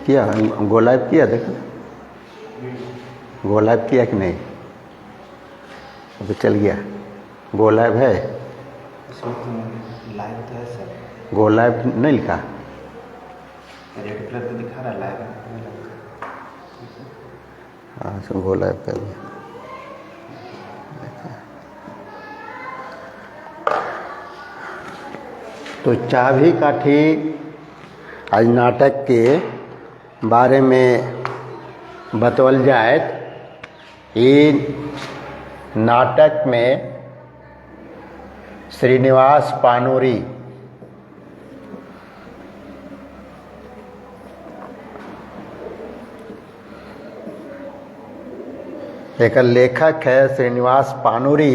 किया गोलाइव किया, देखो गोलाइव किया कि नहीं? अभी चल गया। गोलाइव है, लाइव तो है सर, गोलाइव नहीं लिखा। रेड कलर का दिखा रहा है लाइव। हाँ सो गोलाइव कर दिया। तो चाभी काठी आज नाटक के बारे में बतौल जाए। ये नाटक में श्रीनिवास पानूरी एक लेखक है। श्रीनिवास पानूरी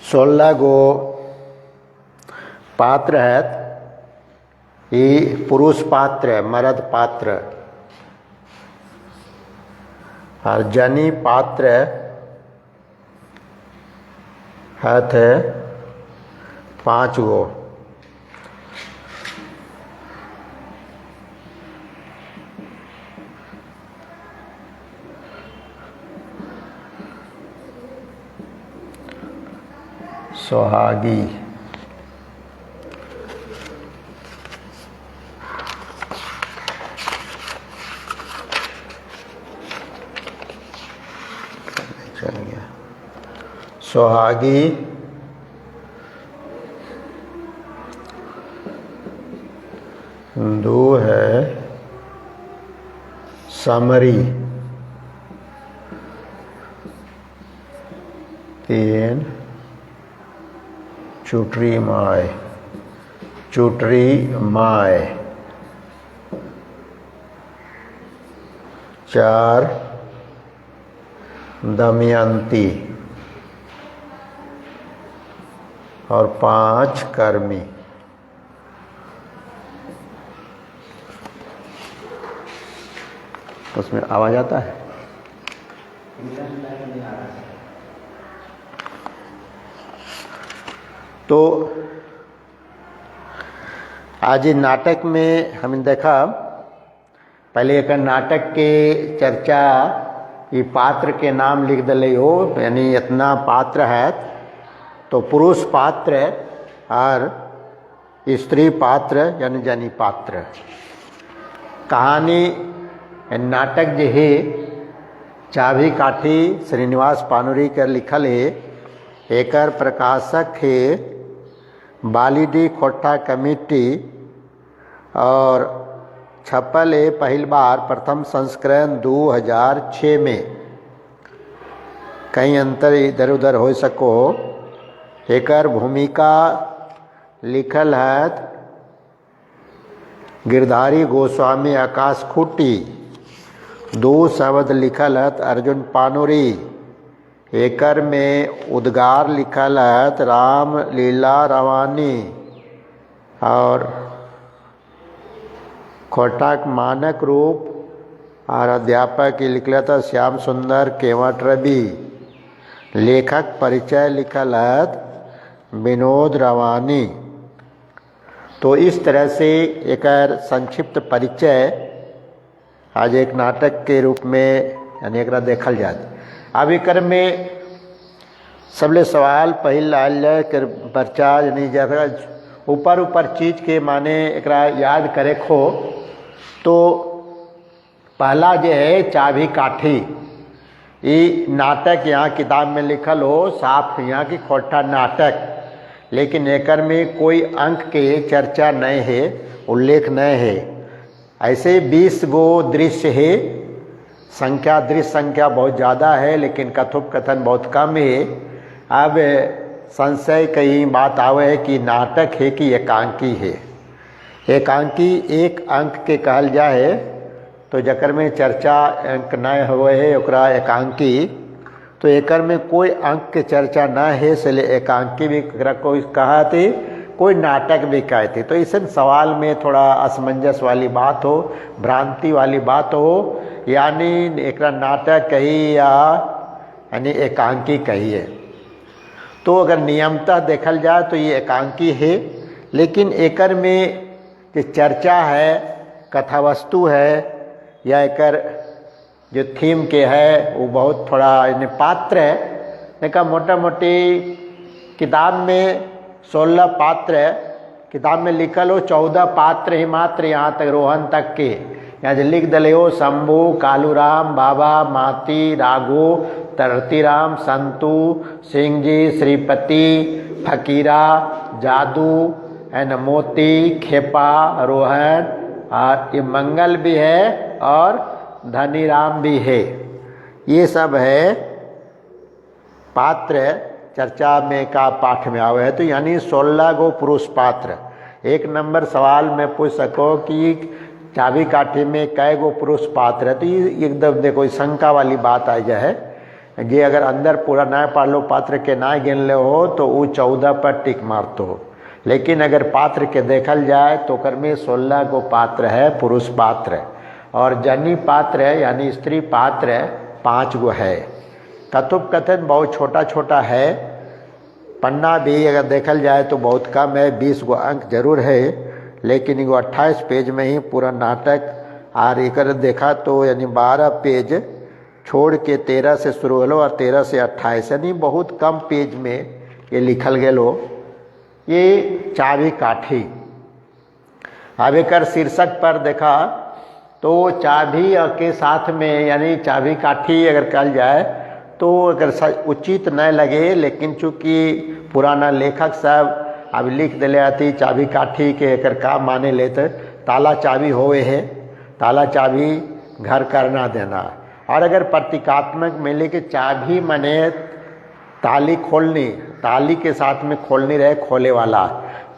16 गो पात्र है। ये पुरुष पात्र, मर्द पात्र और जनी पात्र है 5 गो। सुहागी, चल गया। सुहागी, दो है समरी, 3 चुटरी माय, चुटरी माय, 4 दमयंती और 5 कर्मी। उसमें आवाज आता है। तो आज इस नाटक में हमने देखा, पहले एक नाटक के चर्चा ये पात्र के नाम लिख दिले हो, यानी इतना पात्र है तो पुरुष पात्र और स्त्री पात्र यानी जनी पात्र। कहानी नाटक जो है चाभी काठी श्रीनिवास पानूरी कर लिखल है। एकर प्रकाशक है बालीडी खोट्टा कमेटी और छपल है पहली बार प्रथम संस्करण 2006 में। कहीं अंतर इधर उधर हो सको। एकर भूमिका लिखल है गिरधारी गोस्वामी आकाश खूटी। 2 शब्द लिखल है अर्जुन पानूरी। एकर में उद्गार लिखल है राम लीला रवानी और खोटाक मानक रूप और अध्यापक लिखल था श्याम सुंदर केवट रवि। लेखक परिचय लिखल है विनोद रवानी। तो इस तरह से एक संक्षिप्त परिचय आज एक नाटक के रूप में यानी एक देखल जाए। अब एक में सबले सवाल पहिल आयल कर पर्चा यानी जैसा ऊपर ऊपर चीज के माने एक याद करे खो। तो पहला जो है चाभी काठी, ये नाटक यहाँ किताब में लिखल हो साफ यहाँ की खोटा नाटक, लेकिन एकर में कोई अंक के चर्चा नहीं है, उल्लेख नहीं है। ऐसे 20 गो दृश्य है। संख्या दृश्य संख्या बहुत ज़्यादा है लेकिन कथोपकथन बहुत कम है। अब संशय कई बात आवे है कि नाटक है कि एकांकी है। एकांकी एक अंक के कहल जाए तो जकर में चर्चा अंक न हुए है ओकरा एकांकी। तो एकर में कोई अंक के चर्चा न है इसलिए एकांकी भी कोई कहा थी, कोई नाटक भी कहते। तो इस सवाल में थोड़ा असमंजस वाली बात हो, भ्रांति वाली बात हो, यानी एक नाटक कही यानी एकांकी कही है। तो अगर नियमतः देखल जाए तो ये एकांकी है, लेकिन एकर में जो चर्चा है कथा वस्तु है या एकर जो थीम के है वो बहुत थोड़ा इन्हें पात्र है। देखा मोटा मोटी किताब में 16 पात्र है, किताब में लिखल हो 14 पात्र ही मात्र यहाँ तक रोहन तक के। यहाँ जो लिख दले हो शंभू, कालूराम, बाबा, माती, राघो, तरतीराम, संतू, सिंह जी, श्रीपति, फकीरा, जादू एंड मोती, खेपा, रोहन और ये मंगल भी है और धनीराम भी है। ये सब है पात्र चर्चा में का पाठ में आवे है। तो यानी 16 गो पुरुष पात्र। 1 नंबर सवाल में पूछ सको कि चाबी काठी में कै गो पुरुष पात्र है, तो ये एकदम देखो शंका वाली बात आ जाए। ये अगर अंदर पूरा ना पढ़ लो पात्र के ना गिन ले हो तो वो 14 पर टिक मारते हो। लेकिन अगर पात्र के देखल जाए तो कर में 16 गो पात्र है, पुरुष पात्र, और जनी पात्र है यानी स्त्री पात्र 5 गो है। कथोपकथन बहुत छोटा छोटा है, पन्ना भी अगर देखल जाए तो बहुत कम है, 20 गो अंक जरूर है, लेकिन वो 28 पेज में ही पूरा नाटक और एक देखा तो यानी 12 पेज छोड़ के 13 से शुरू होलो और 13 से 28 यानी बहुत कम पेज में ये लिखल गेलो। ये चाबी काठी। अब एक शीर्षक पर देखा तो चाबी के साथ में यानी चाबी काठी अगर कल जाए तो अगर उचित न लगे, लेकिन चूँकि पुराना लेखक सब अब लिख दिले आती चाबी काठी के एकर का माने लेते ताला चाबी होवे है, ताला चाबी घर करना देना। और अगर प्रतीकात्मक मिले कि चाबी माने ताली खोलनी, ताली के साथ में खोलनी रहे खोले वाला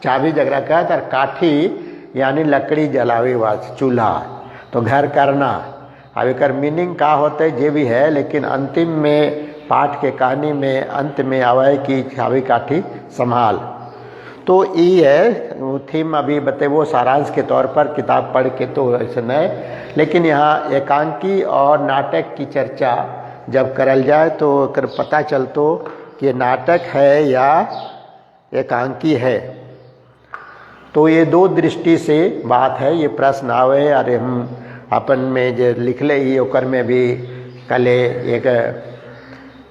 चाबी जगह का, तर काठी यानी लकड़ी जलावे वाला चूल्हा, तो घर करना। अब एक मीनिंग का होते जे भी है, लेकिन अंतिम में पाठ के कहानी में अंत में आवे कि चाबी काठी संभाल। तो ये है थीम अभी बतेबो सारांश के तौर पर, किताब पढ़ के तो ऐसे नहीं, लेकिन यहाँ एकांकी और नाटक की चर्चा जब करल जाए तो कर पता चलतो कि ये नाटक है या एकांकी है। तो ये 2 दृष्टि से बात है। ये प्रश्न आवे अरे हम अपन में जो लिखले ही ओकर में भी कले एक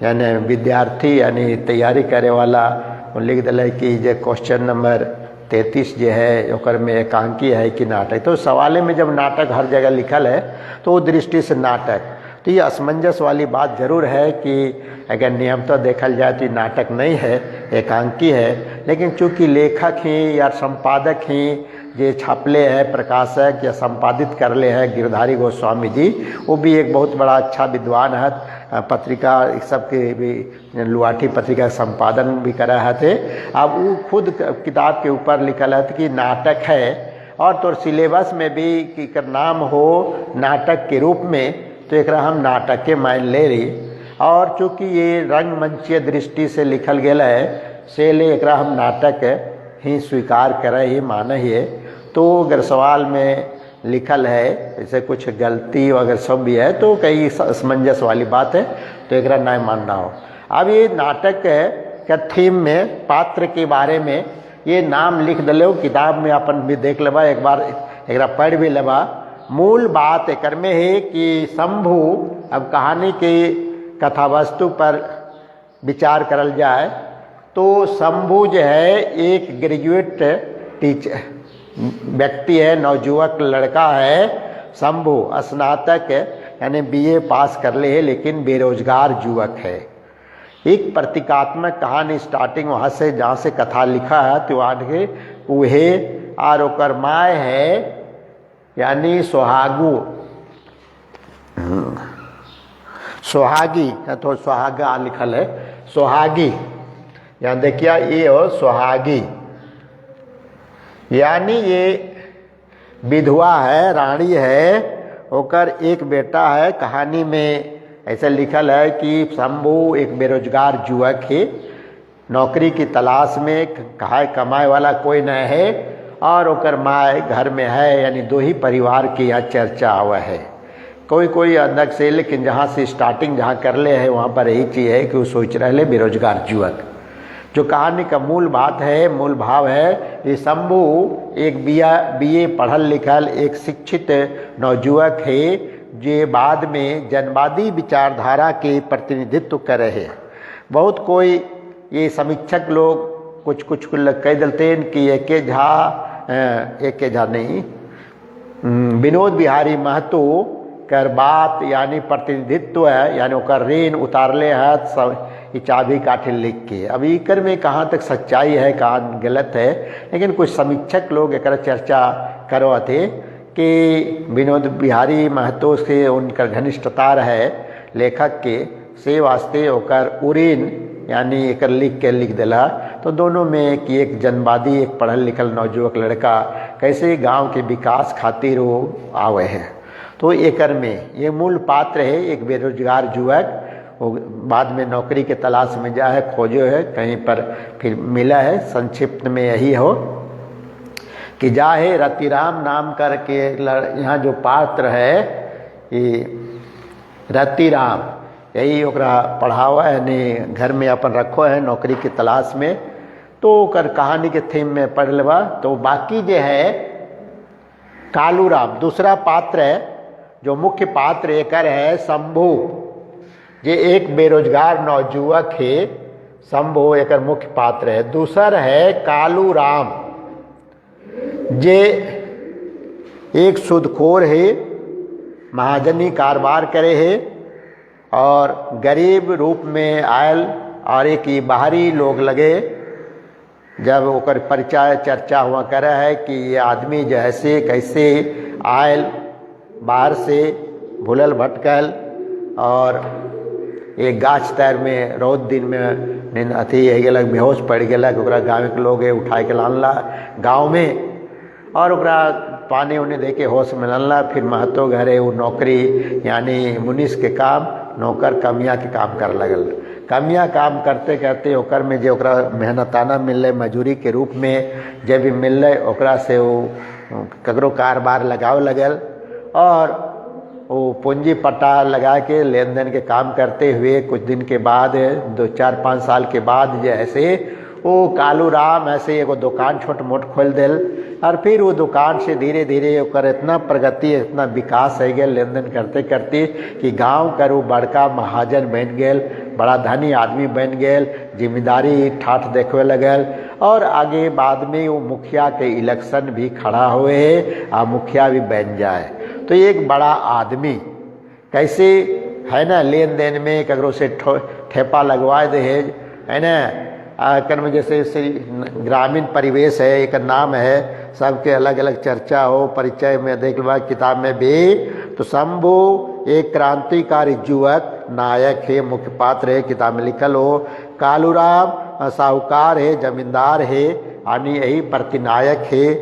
यानी विद्यार्थी यानी तैयारी करे वाला लिख दिले कि जे क्वेश्चन नंबर 33 जो है ओकर में एकांकी है कि नाटक। तो सवाले में जब नाटक हर जगह लिखल है तो वो दृष्टि से नाटक, तो ये असमंजस वाली बात जरूर है कि अगर नियमतः देखल जाए तो ये नाटक नहीं है, एकांकी है। लेकिन चूँकि लेखक ही या संपादक ही जे छापले हैं, प्रकाशक या संपादित करले हैं गिरधारी गोस्वामी जी, वो भी एक बहुत बड़ा अच्छा विद्वान है, पत्रिका सब के भी लुआठी पत्रिका संपादन भी करा है थे। अब वो खुद किताब के ऊपर लिखल है कि नाटक है, और तो सिलेबस में भी कि कर नाम हो नाटक के रूप में, तो एक हम नाटक के मान ले रही। और चूँकि ये रंगमंचीय दृष्टि से लिखल गया है से ले एक हम नाटक ही स्वीकार करे ही माने ही। तो अगर सवाल में लिखल है ऐसे कुछ गलती अगर सब भी है तो कई असमंजस वाली बात है, तो एक नहीं मानना हो। अब ये नाटक के थीम में पात्र के बारे में ये नाम लिख दलो, किताब में अपन भी देख लेबा, एक बार एक पढ़ भी लेबा। मूल बात एक में है कि शंभू, अब कहानी की कथा वस्तु पर विचार करल जाए तो शंभू जो है एक ग्रेजुएट टीचर व्यक्ति है, नवजुवक लड़का है। शंभू स्नातक यानी BA पास कर ले है, लेकिन बेरोजगार युवक है। एक प्रतीकात्मक कहानी स्टार्टिंग वहाँ से जहाँ से कथा लिखा है तो आगे उहे और ओकर माय है यानी सोहागू, सोहागी तो सोहागा लिखल है सोहागी, यहाँ देखिए ये हो सोहागी यानी ये विधवा है, रानी है, ओकर एक बेटा है। कहानी में ऐसे लिखल है कि शंभू एक बेरोजगार युवक है, नौकरी की तलाश में, खाए कमाए वाला कोई नहीं है, और ओकर माँ घर में है, यानी 2 ही परिवार की यहाँ चर्चा हुआ है। कोई कोई अलग से, लेकिन जहाँ से स्टार्टिंग जहाँ कर ले है वहाँ पर यही चीज़ है कि वो सोच रहे बेरोजगार युवक। जो कहानी का मूल बात है, मूल भाव है, ये शंभू एक बीए पढ़ल लिखल एक शिक्षित नवयुवक है, जो बाद में जनवादी विचारधारा के प्रतिनिधित्व कर रहे हैं। बहुत कोई ये समीक्षक लोग कुछ कह देते हैं कि एक झा नहीं, विनोद बिहारी महतो कर बात यानी प्रतिनिधित्व है, यानी ओकर ऋण उतारले है सब चाबी काठे लिख के। अब इकर में कहाँ तक सच्चाई है, कहाँ गलत है, लेकिन कुछ समीक्षक लोग एक चर्चा करो थे कि विनोद बिहारी महतो से उनकर घनिष्ठता है लेखक के, से वास्ते ओकर उरीन यानी एक लिख दिला। तो दोनों में कि एक जनवादी एक पढ़ल लिखल नवयुवक लड़का कैसे गांव के विकास खातिर वो आवे हैं। तो एकर में ये मूल पात्र है, एक बेरोजगार युवक, वो बाद में नौकरी के तलाश में जा है, खोजो है, कहीं पर फिर मिला है। संक्षिप्त में यही हो कि जा है रतिराम नाम करके यहाँ जो पात्र है ये रतिराम, यही ओकरा पढ़ावा है ने घर में अपन रखो है नौकरी की तलाश में। तो ओकर कहानी के थीम में पढ़ लेवा। तो बाकी जो है कालूराम दूसरा पात्र है, जो मुख्य पात्र एकर है शंभू, जे एक बेरोजगार नवयुवक है। शंभू एकर मुख्य पात्र है। दूसर है कालूराम, जे एक सूदखोर है, महाजनी कारोबार करे है और गरीब रूप में आयल, और एक ही बाहरी लोग लगे जब ओकर परिचय चर्चा हुआ करे है कि ये आदमी जैसे कैसे आयल बाहर से भूलल भटकल और एक गाछ तर में रौद दिन में अथी है गलक, बेहोश पड़ गलक। ओकरा गाँव के लोग उठाए के लानला गाँव में और ओकरा पानी उन्हें दे के होश में लानला। फिर महतो घरे वो नौकरी यानी मुनीस के काम, नौकर कमिया के काम कर लगल। कमिया काम करते करते ओकर में जो ओकरा मेहनताना मिल मजूरी के रूप में जब भी मिल ओकरा से वो ककरो कारोबार लगाव लगल और वो पूंजी पट्टा लगा के लेन देन के काम करते हुए कुछ दिन के बाद 2-4-5 साल के बाद जैसे वो कालूराम ऐसे एगो दुकान छोट मोट खोल दिल और फिर वो दुकान से धीरे धीरे ओकर इतना प्रगति इतना विकास हो गया लेन देन करते करते कि गांव कर वो बड़का महाजन बन गए, बड़ा धनी आदमी बन गए, जिम्मेदारी ठाठ देखवे लगल और आगे बाद में वो मुखिया के इलेक्शन भी खड़ा हुए है और मुखिया भी बन जाए। तो एक बड़ा आदमी कैसे है ना लेन देन में ककरों से ठेपा लगवा दे है ना कर्म जैसे ग्रामीण परिवेश है, एक नाम है, सबके अलग अलग चर्चा हो परिचय में देख लो किताब में भी। तो शंभू एक क्रांतिकारी युवक नायक है, मुख्य पात्र है, किताब में लिखल हो। कालूराम साहूकार है, जमींदार है, यानी यही प्रतिनायक है।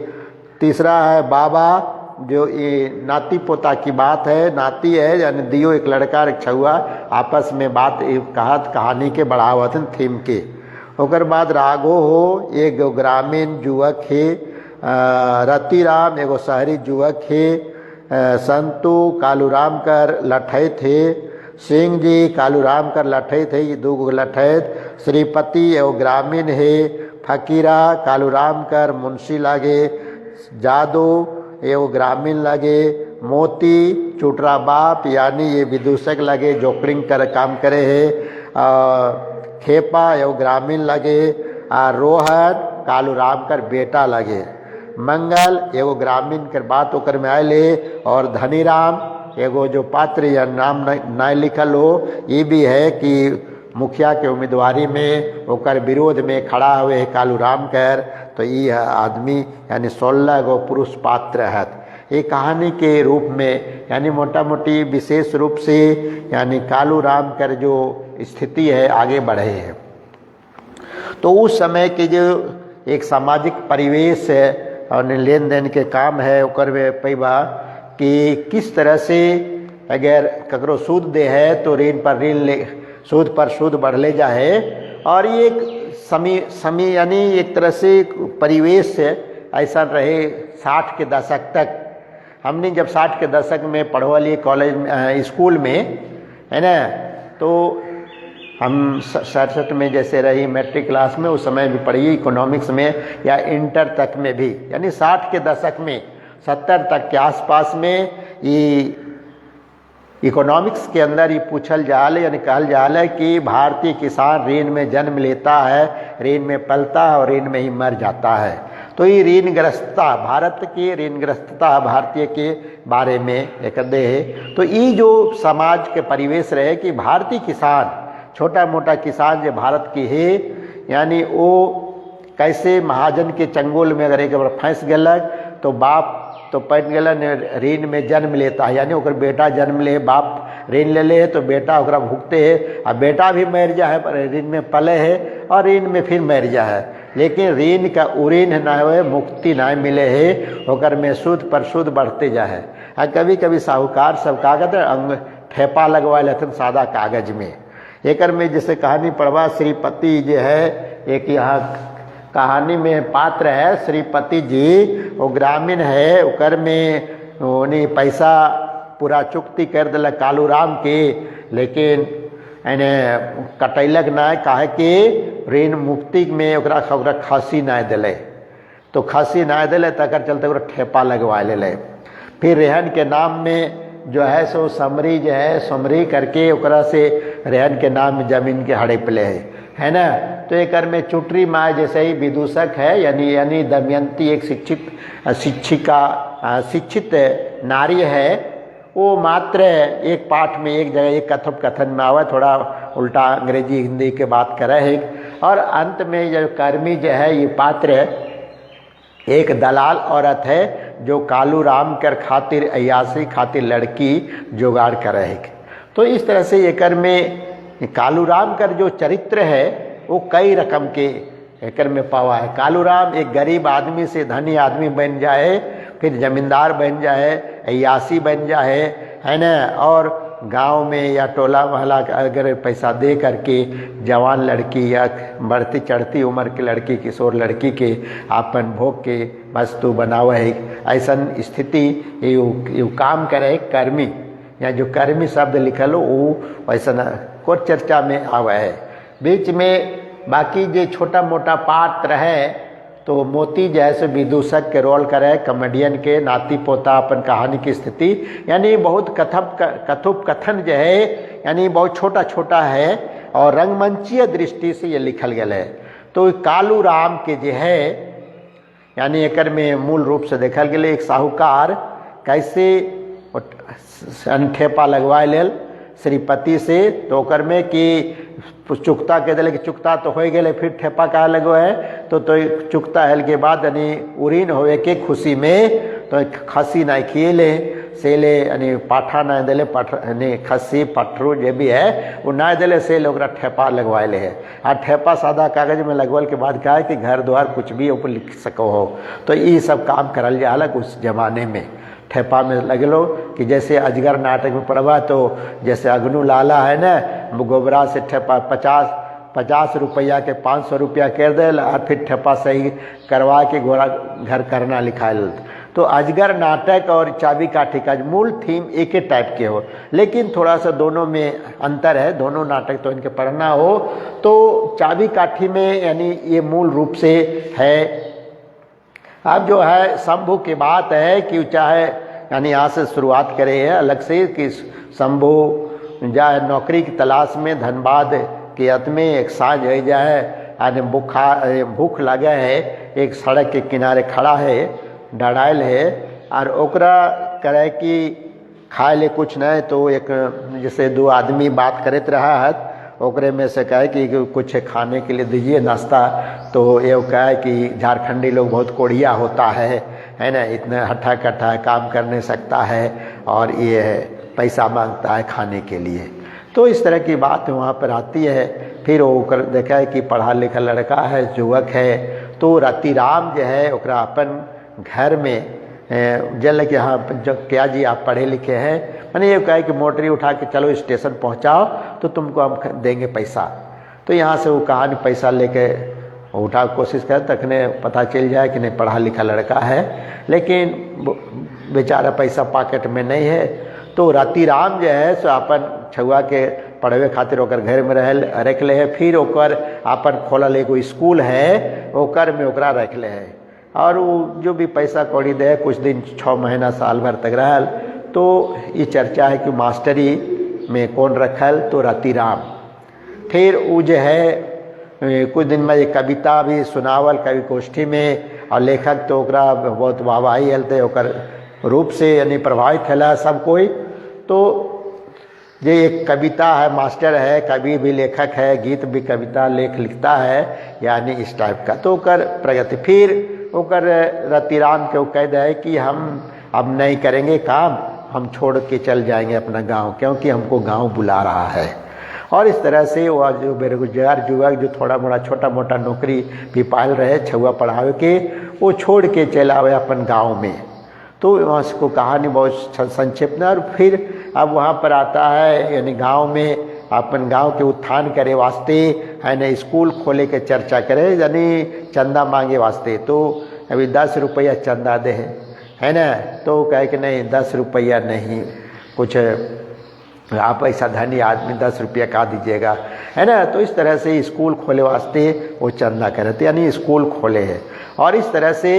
तीसरा है बाबा, जो ये नाती पोता की बात है, नाती है यानी दियो एक लड़का एक छुआ आपस में बात कहत कहानी के बढ़ावतन थीम के। ओकर बाद राघो हो एक ग्रामीण युवक है, रतिराम एगो शहरी युवक है, संतु कालूराम कर लठैत है, सिंह जी कालूराम कर लठैत है, ये दो लठैत। श्रीपति एगो ग्रामीण है, फकीरा कालूराम कर मुंशी लागे, जादू एगो ग्रामीण लगे, मोती चुटरा बाप यानी ये विदूषक लगे जोकड़िंग कर काम करे है, खेपा एगो ग्रामीण लगे, आ रोहन कालूराम कर बेटा लगे, मंगल एगो ग्रामीण कर बात ओकर में आए और धनीराम एगो जो पात्र या नाम न लिखल हो ये भी है कि मुखिया के उम्मीदवारी में ओकर विरोध में खड़ा हुए कालूराम कर। तो ये आदमी यानी 16 गो पुरुष पात्र है ये कहानी के रूप में, यानी मोटा मोटी विशेष रूप से यानी कालूराम कर जो स्थिति है आगे बढ़े है। तो उस समय के जो एक सामाजिक परिवेश है और लेन देन के काम है ओकर में पैबा कि किस तरह से अगर ककरो सूद दे है तो ऋण पर ऋण ले, सूद पर सूद बढ़ले जाए। और ये एक समय यानी एक तरह से परिवेश ऐसा रहे 60 के दशक तक। हमने जब 60 के दशक में पढ़वा लिए कॉलेज में स्कूल में है ना, तो हम 67 में जैसे रही मैट्रिक क्लास में, उस समय भी पढ़ी इकोनॉमिक्स में, या इंटर तक में भी, यानी 60 के दशक में 70 तक के आसपास में ये इकोनॉमिक्स के अंदर ये पूछल जाल यानी कहल जाल है कि भारतीय किसान ऋण में जन्म लेता है, ऋण में पलता है और ऋण में ही मर जाता है। तो ये ऋणग्रस्तता, भारत की ऋणग्रस्तता भारतीय के बारे में एक दे है। तो ये जो समाज के परिवेश रहे कि भारतीय किसान, छोटा मोटा किसान जो भारत की है, यानी वो कैसे महाजन के चंगुल में अगर एक बार फंस गलक तो बाप तो पट गलन ऋण में जन्म लेता है, यानी ओकर बेटा जन्म ले, बाप ऋण ले ले तो बेटा ओकरा भुगते है, और बेटा भी मर जा है, ऋण में पले है और ऋण में फिर मर जा है। लेकिन ऋण का उऋण ना हो, मुक्ति ना मिले है, ओकर में सूद पर सूद बढ़ते जा है। और कभी कभी साहूकार सब कागज अंग ठेपा लगवा लेते सादा कागज में। एक में जैसे कहानी पढ़वा, श्रीपति जो है एक यहाँ कहानी में पात्र है, श्रीपति जी वो ग्रामीण है, ओकर में उन्हें पैसा पूरा चुकती कर दिल कालू राम के, लेकिन इन्हें कटैलक ना, काहे कि ऋण मुक्ति में ओकरा खसी ना दिले, तो खसी ना दिले तकर चलते ओकरा ठेपा लगवा ले। फिर रेहन के नाम में जो है सो समरी जो है समरी करके ओकरा से रेहन के नाम में जमीन के हड़प ले है ना। तो एक में चुटरी माँ जैसे ही विदूषक है, यानी दमयंती एक शिक्षित नारी है, वो मात्र एक पाठ में एक जगह एक कथन में आवा, थोड़ा उल्टा अंग्रेजी हिंदी के बात करे है। और अंत में जो कर्मी जो है ये पात्र एक दलाल औरत है जो कालू राम कर खातिर अयासी खातिर लड़की जुगाड़ करे है। तो इस तरह से एकर में कालू राम कर जो चरित्र है वो कई रकम के एकर में पावा है। कालू राम एक गरीब आदमी से धनी आदमी बन जाए, फिर जमींदार बन जाए, अयासी बन जाए, है ना। और गांव में या टोला महला अगर पैसा दे करके जवान लड़की या बढ़ती चढ़ती उम्र की लड़की, किशोर लड़की के आपन भोग के वस्तु बनावे है, ऐसा स्थिति ये काम करे कर्मी, या जो कर्मी शब्द लिखल हो वो ऐसा को चर्चा में आवे है। बीच में बाकी जो छोटा मोटा पात्र है तो मोती जैसे विदूषक के रोल करे, कॉमेडियन के नाती पोता अपन कहानी की स्थिति, यानी बहुत कथन जो है यानी बहुत छोटा छोटा है और रंगमंचीय दृष्टि से ये लिखल गया है। तो कालू राम के जो है यानी एकर में मूल रूप से देखल गया एक साहूकार कैसे ठेपा लगवा लेल श्रीपति से, तो ओकर में कि चुकता कह दिले कि चुकता तो हो गए, फिर ठेपा कहा लगो है तो चुकता हल के बाद यानी उरीन होवे के खुशी में तो खसी ना खिएले सेले यानी पाठा ना दिले, यानी खसी पटरू जो भी है वो ना दिले से लोग ठेपा लगवाए है। आ ठेपा सादा कागज में लगवल के बाद कहा है कि घर द्वार कुछ भी ऊपर लिख सको हो। तो ये सब काम करल जाला उस जमाने में। ठेपा में लगलो कि जैसे अजगर नाटक में पढ़वा तो जैसे अग्नू लाला है ना, गोबरा से ठेपा 50 रुपया के 500 रुपया कर दे और फिर ठेपा सही करवा के गोरा घर करना लिखायल। तो अजगर नाटक और चाबी काठी का मूल थीम एक ही टाइप के हो, लेकिन थोड़ा सा दोनों में अंतर है। दोनों नाटक तो इनके पढ़ना हो तो चाबी काठी में यानी ये मूल रूप से है। अब जो है शंभू की बात है कि चाहे यानी यहाँ से शुरुआत करे है अलग से कि शंभू जाए नौकरी की तलाश में धनबाद के अत में एक साँझ हो जाए, यानी भूख लगे है, एक सड़क के किनारे खड़ा है, डरायल है और ओकरा करे कि खाए ले कुछ नहीं, तो एक जैसे दो आदमी बात करते रहा है ओकरे में से कहे कि कुछ खाने के लिए दीजिए नाश्ता। तो ये कहे कि झारखंडी लोग बहुत कोढ़िया होता है ना, इतना हट्ठा कट्ठा काम कर नहीं सकता है और ये पैसा मांगता है खाने के लिए। तो इस तरह की बात वहाँ पर आती है। फिर वो देखा है कि पढ़ा लिखा लड़का है, युवक है, तो रतिराम जो है ओकरा अपन घर में जल कि हाँ जो क्या जी आप पढ़े लिखे हैं, मैंने ये कहा कि मोटरी उठा के चलो स्टेशन पहुंचाओ तो तुमको हम देंगे पैसा। तो यहाँ से वो कहानी पैसा लेके उठा कोशिश कर तकने पता चल जाए कि नहीं पढ़ा लिखा लड़का है, लेकिन बेचारा पैसा पॉकेट में नहीं है। तो रतिराम जो है सो अपन छुआ के पढ़वे खातिर ओकर घर में रख ले है। फिर ओकर अपन खोलल एगो स्कूल है, ओकर में ओकरा रख ले है। और वो जो भी पैसा कौड़ी दे, कुछ दिन 6 महीना साल भर तक रहल। तो ये चर्चा है कि मास्टरी में कौन रखल, तो रतिराम। फिर वो जो है कुछ दिन में एक कविता भी सुनावल कवि गोष्ठी में, और लेखक तो ओकरा बहुत वाहवाही हलते ओकर रूप से यानी प्रभावित है सब कोई। तो ये एक कविता है, मास्टर है, कवि भी लेखक है, गीत भी कविता लिखता है, यानी इस टाइप का। तो ओकर प्रगति फिर ओकर रतिराम के वो कह है कि हम अब नहीं करेंगे काम, हम छोड़ के चल जाएंगे अपना गांव, क्योंकि हमको गांव बुला रहा है। और इस तरह से वो जो बेरोजगार युवक जो थोड़ा मोड़ा छोटा मोटा नौकरी भी पाल रहे छुआ पढ़ावे के, वो छोड़ के चला आवे अपन गांव में। तो वहाँ को कहानी बहुत संक्षिप्त में। और फिर अब वहाँ पर आता है यानी गांव में अपन गांव के उत्थान करे वास्ते है ना स्कूल खोले के चर्चा करे, यानी चंदा मांगे वास्ते। तो अभी 10 रुपया चंदा दे है ना, तो कहे कि नहीं 10 रुपया नहीं, कुछ आप ऐसा धनी आदमी 10 रुपया का दीजिएगा, है ना। तो इस तरह से स्कूल खोले वास्ते वो चंदा करे थे, यानी स्कूल खोले है। और इस तरह से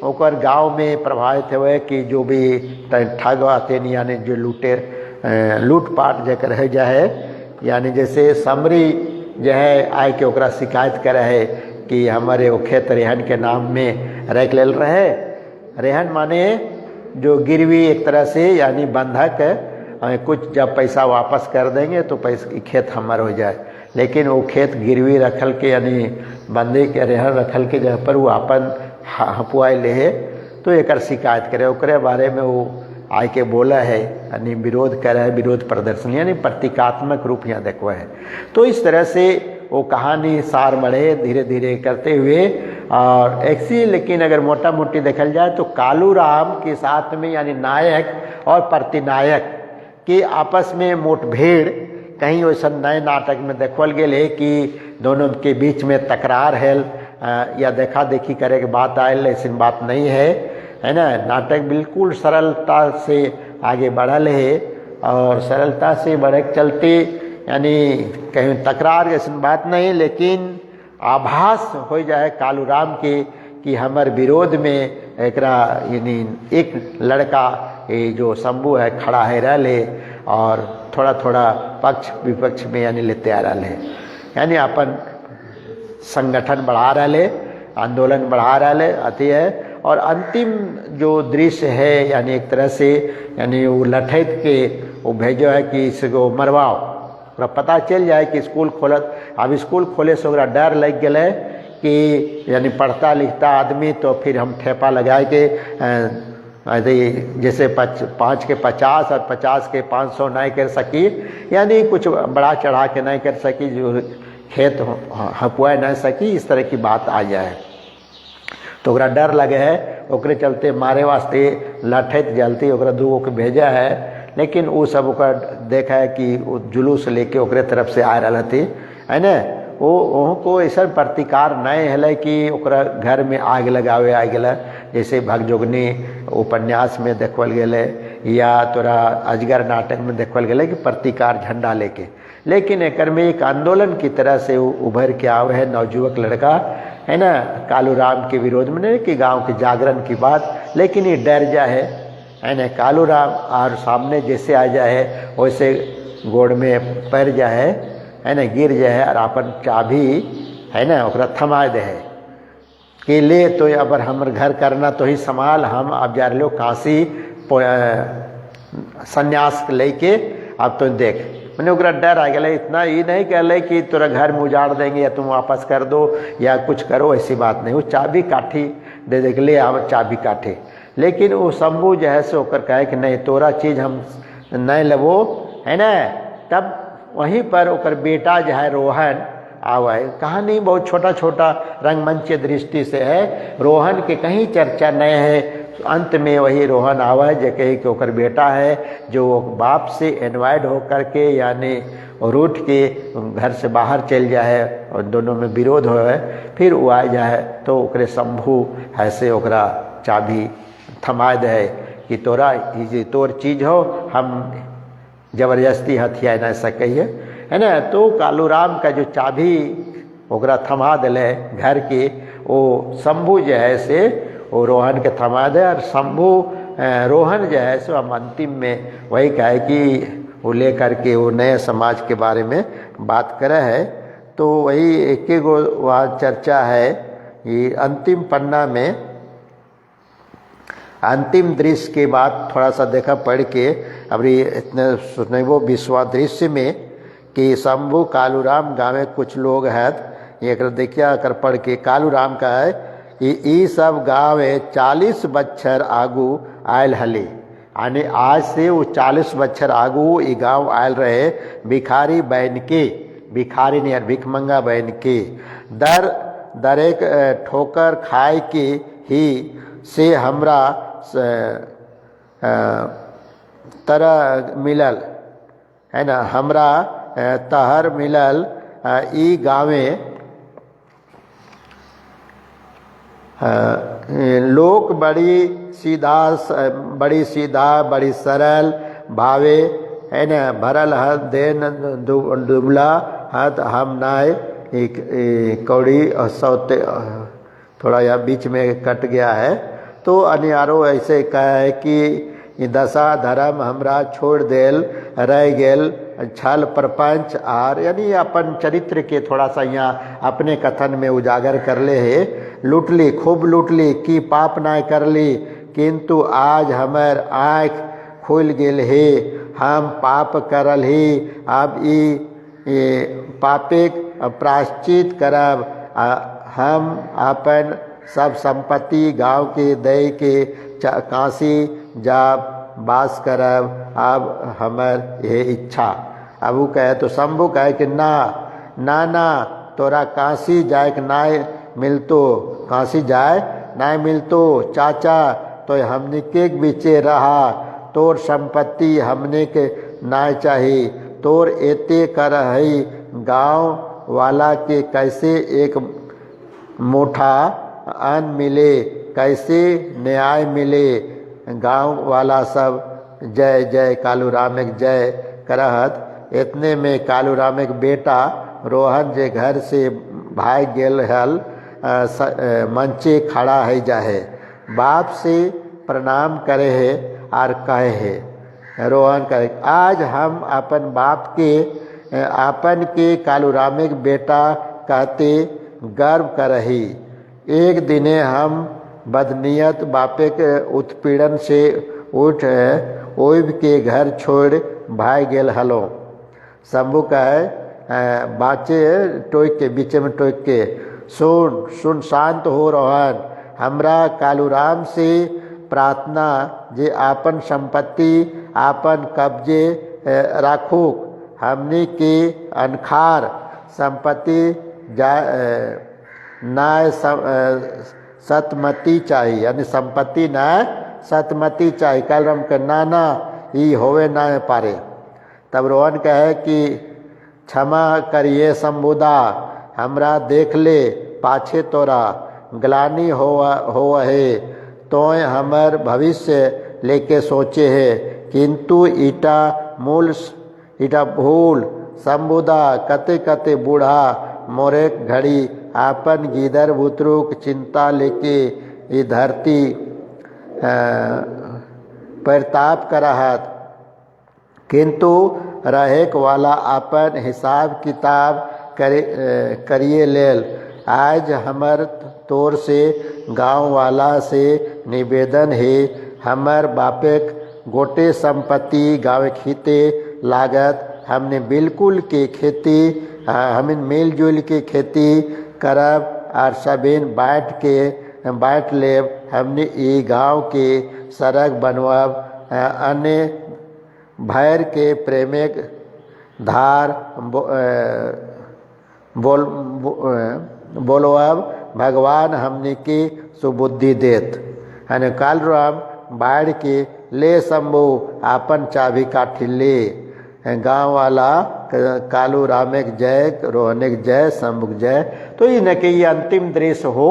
ओकर गांव में प्रभावित हुए कि जो भी ठग आते नहीं, यानी जो लूटपाट जकर है जाए, यानी जैसे समरी जो है आए के ओकरा शिकायत करे है कि हमारे वो खेत रेहन के नाम में रख ले रहे। रेहन माने जो गिरवी एक तरह से, यानी बंधक, कुछ जब पैसा वापस कर देंगे तो पैसा खेत हमार हो जाए। लेकिन वो खेत गिरवी रखल के यानी बंदे के रेहन रखल के जहाँ पर वो अपन हपुआई ले है, तो एक शिकायत करे, ओकरे बारे में वो आए के बोला है, यानी विरोध करे है, विरोध प्रदर्शन यानी प्रतीकात्मक रूप यहाँ देखवा है। तो इस तरह से वो कहानी सार बढ़े धीरे धीरे करते हुए। और ऐसी लेकिन अगर मोटा मोटी देखल जाए तो कालू राम के साथ में यानी नायक और प्रतिनायक के आपस में मुठभेड़ कहीं वैसा नए नाटक में देखल गए है कि दोनों के बीच में तकरार है या देखा देखी करे के बात आयल, ऐसी बात नहीं है ना। नाटक बिल्कुल सरलता से आगे बढ़ल है, और सरलता से बढ़े के चलते यानी कहीं तकरार ऐसी बात नहीं, लेकिन आभास हो जाए कालू राम के कि हमारे विरोध में एकरा यानी एक लड़का ये जो शंभू है खड़ा है रहे, और थोड़ा थोड़ा पक्ष विपक्ष में यानी लेते आ रहे, यानी अपन संगठन बढ़ा रहे, आंदोलन बढ़ा रहे आती है। और अंतिम जो दृश्य है यानी एक तरह से यानी वो लठैत के वो भेजो है कि इसको मरवाओ, ओकरा पता चल जाए कि स्कूल खोलत। अब स्कूल खोले से ओकरा डर लग गया कि यानी पढ़ता लिखता आदमी, तो फिर हम ठेपा लगाए के जैसे 5 के 50 और 50 के 500 नहीं कर सकी, यानी कुछ बड़ा चढ़ा के नहीं कर सकी, जो खेत हपुआ नहीं सकी, इस तरह की बात आ जाए। तो ओकरा डर लगे है, ओकरे चलते मारे वास्ते लठैत जलती ओकरा 2 के भेजा है। लेकिन वो सब ओकरा देखा है कि वो जुलूस लेके ओकरे तरफ से आ रहा थी, है ना। वो को ऐसा प्रतिकार नहीं है कि ओकरा घर में आग लगावे आ गया, जैसे भगजोगनी उपन्यास में देखल गए या तोरा अजगर नाटक में देखल गए कि प्रतिकार झंडा लेके। लेकिन एकर में एक आंदोलन की तरह से उभर के आवे है नवजुवक लड़का, है ना, कालू राम के विरोध में, नहीं कि गांव के जागरण की बात। लेकिन ये डर जाए है ना, कालू राम और सामने जैसे आ जाए वैसे गोड़ में पैर जाए, है ना, गिर जाए, और अपन चाबी है ना ओकरा थमा दे है कि ले तो अबर हमर घर करना तो ही संभाल, हम अब जा रहे काशी संन्यास लेके, अब तो देख। मैंने ओकरा डर आ गया, इतना ये नहीं कहले कि तोरा घर में उजाड़ देंगे या तुम वापस कर दो या कुछ करो, ऐसी बात नहीं। वो चाबी काठी दे दे के ले आव चाबी काठी। लेकिन वो शंभू जो है सो ओकर कहे कि नहीं तोरा चीज़ हम नहीं लेबो, है ना। तब वहीं पर ओकर बेटा जो है रोहन आवे। कहानी बहुत छोटा छोटा रंगमंच दृष्टि से है, रोहन के कहीं चर्चा नहीं है। अंत में वही रोहन आवे जो कहे कि ओकर बेटा है, जो बाप से इनवाइड हो करके यानी रूठ के घर से बाहर चल जाए और दोनों में विरोध हो, फिर वो आ जाए तो ओकरे शंभू ऐसे ओकरा चाबी थमा दे कि तोरा ये तोर चीज़ हो, हम जबरदस्ती हथिया न सके, है ना। तो कालूराम का जो चाबी ओकरा थमा दिले घर के, वो शंभू जो है से वो रोहन के थमा दे, और शंभू रोहन जो है सो हम अंतिम में वही कहे कि वो लेकर के वो नए समाज के बारे में बात करे है। तो वही एक गो वहाँ चर्चा है कि अंतिम पन्ना में अंतिम दृश्य के बाद थोड़ा सा देखा पढ़ के, अभी इतने सुने वो विश्वा दृश्य में कि शंभू कालूराम गाँव में कुछ लोग हैं, ये कर देखिए कर पढ़ के कालूराम का है कि ई सब गाँव 40 बच्छर आगू आयल हले, यानी आज से वो 40 बच्छर आगू ये गाँव आयल रहे भिखारी बहन के, भिखारी नहीं भिखमंगा बहन के, दर एक ठोकर खाए के ही से हमरा तरह मिलल, है ना, हमरा तहर मिलल ई गाँवे लोक बड़ी सीधा बड़ी सरल भावे, है ना, भरल हद देन दुबला हद हम नाय कौड़ी सौते, थोड़ा यह बीच में कट गया है। तो अनियारो ऐसे कहा है कि दशा धर्म हमरा छोड़ देल रह गेल छल प्रपंच आर, यानी अपन चरित्र के थोड़ा सा यहाँ अपने कथन में उजागर कर ले है। लूटली खूब लूटली की पाप ना कर ली, किंतु आज हमर आँख खुल गेल है, हम पाप करल ही, अब ई पापे प्रायश्चित करब, हम अपन सब संपत्ति गांव के दय के काशी जाब बास करब, अब हमर ये इच्छा। अब वो कहे तो शंभू कहे कि ना तोरा काशी जाए के ना मिलतो, काशी जाए ना मिलतो चाचा, तो हमने के बीचे रहा, तोर संपत्ति हमने के ना चाहिए, तोर एते कर हई गाँव वाला के कैसे एक मोठा अन्न मिले, कैसे न्याय मिले, गांव वाला सब जय जय कालूराम एक जय करहत। इतने में कालूराम एक बेटा रोहन जे घर से भाग गेल हल मंचे खड़ा है जाहे, बाप से प्रणाम करे है और कहे है रोहन कहे, आज हम अपन बाप के आपन के कालूराम एक बेटा कहते गर्व करही। एक दिने हम बदनियत बापे के उत्पीड़न से उठ ओब के घर छोड़ भाग गेल हलो। शंभू कहे बाचे टोक के बीच में टोक के, सुन शांत हो रोहन, हमरा कालूराम से प्रार्थना जे आपन संपत्ति आपन कब्जे राखू, हमने के अनखार संपत्ति ना सतमती चाहिए, यानी संपत्ति ना सतमती चाहिए। कालूराम के नाना ही होवे ना पारे। तब रोहन कहे कि क्षमा करिए शंभुदा, हमरा देख ले पाछे तोरा ग्लानी हो है, तोय हमर भविष्य लेके सोचे है, किंतु ईटा भूल शंभुदा, कते कते बूढ़ा मोरे घड़ी आपन गीदर बुतरुक चिंता लेके ये धरती परताप करहत, किंतु रहेक वाला अपन हिसाब किताब करिए लेल। आज हमर तोर से गांव वाला से निवेदन है, हमर बापेक गोटे संपत्ति गाँव खीते लागत, हमने बिल्कुल के खेती हमें मिलजुल के खेती करब और सबिन बाँट लेब, हमने ये गांव के सड़क बनवाब, अन्य भैर के प्रेमिक धार बोलवाब, भगवान हमने की सुबुद्धि देत। है कालूराम बाढ़ के ले शंभू आपन चाबी काठी ले, गांव वाला कालूराम एक जय, रोहन एक जय, शंभु जय। तो ये न कि ये अंतिम दृश्य हो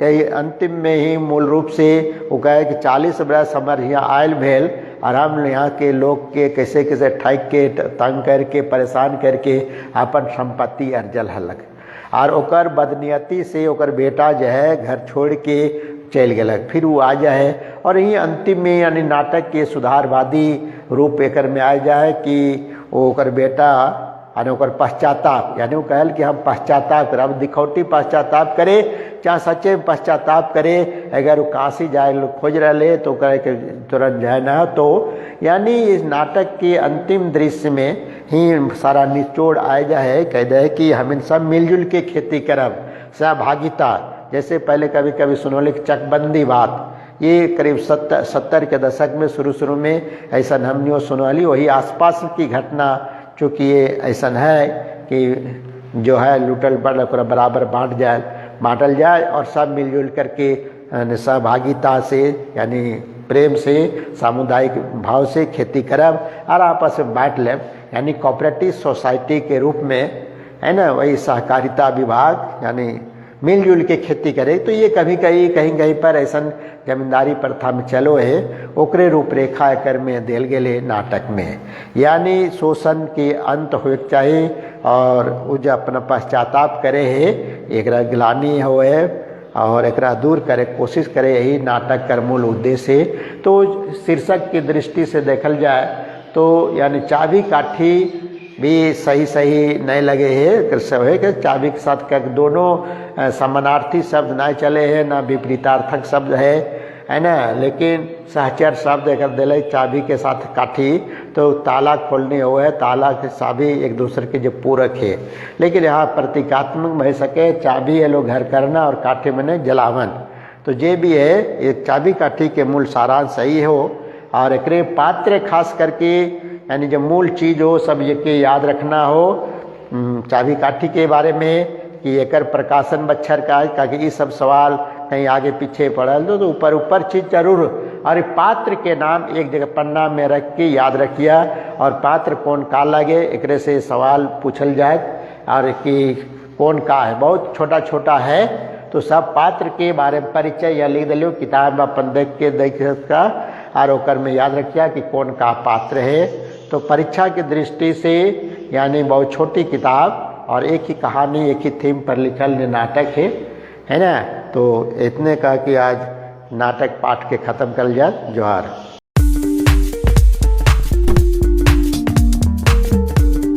कि अंतिम में ही मूल रूप से वो कहे कि 40 बरस हमारे यहाँ आयल भेल, और हम यहाँ के लोग के कैसे कैसे ठग के तंग करके परेशान करके अपन संपत्ति अर्जल हलक और ओकर बदनियती से ओकर बेटा जो है घर छोड़ के चल गलक। फिर वो आ जाए और यही अंतिम में यानी नाटक के सुधारवादी रूप एकर में आ जाए कि ओकर बेटा यानी ओकर पश्चाताप यानी वो कहल कि हम पश्चाताप कर अब दिखौटी पश्चाताप करे चाहे सच्चे में पश्चाताप करे। अगर वो काशी जाए लोग खोज रहे तो कहे कि तुरंत जाए ना तो यानी इस नाटक के अंतिम दृश्य में ही सारा निचोड़ आ जाए कह दे कि हम सब मिलजुल के खेती करब सहभागिता। जैसे पहले कभी कभी सुनोले चकबंदी बात ये करीब 70 के दशक में शुरू में ऐसा हमने सुनवाली वही आसपास की घटना चूँकि ये ऐसा है कि जो है लूटल बड़ बराबर बांटल जाए और सब मिलजुल करके सहभागिता से यानी प्रेम से सामुदायिक भाव से खेती करब और आपस में बांट लेब यानी कोऑपरेटिव सोसाइटी के रूप में है ना। वही सहकारिता विभाग यानी मिलजुल के खेती करे। तो ये कभी कहीं पर ऐसा जमींदारी प्रथा में चलो है ओकरे रूपरेखा एकर में दिल गए नाटक में यानी शोषण के अंत हो चाहिए और वो जो अपना पश्चाताप करे है एक गिलानी होए और एकरा दूर करे कोशिश करे यही नाटक कर मूल उद्देश्य है। तो शीर्षक की दृष्टि से देखल जाए तो यानी चाबी काठी भी सही नहीं लगे है कि चाबी के साथ क्या दोनों समानार्थी शब्द ना चले हैं ना विपरीतार्थक शब्द है ना। लेकिन सहचर शब्द अगर दिले चाबी के साथ काठी तो ताला खोलने हो है ताला के चाबी एक दूसरे के जो पूरक है। लेकिन यहाँ प्रतीकात्मक भय सके चाबी है लोग घर करना और काठी मैंने जलावन। तो ये भी है एक चाबी काठी के मूल सारांश सही हो और एक पात्र खास करके यानी जो मूल चीज़ हो सब ये के याद रखना हो चाबी काठी के बारे में कि एकर प्रकाशन बच्छर का है ताकि ये सब सवाल कहीं आगे पीछे पड़ल तो ऊपर चीज़ जरूर और पात्र के नाम एक जगह पन्ना में रख के याद रखिया और पात्र कौन का लगे एकरे से सवाल पूछल जाए और कि कौन का है बहुत छोटा है तो सब पात्र के बारे में परिचय या लिख दिलो किताब अपन देख का और ओकर में याद रखिया कि कौन का पात्र है। तो परीक्षा की दृष्टि से यानी बहुत छोटी किताब और एक ही कहानी एक ही थीम पर लिखल नाटक है ना। तो इतने का कि आज नाटक पाठ के ख़त्म कर जाए। जोहार।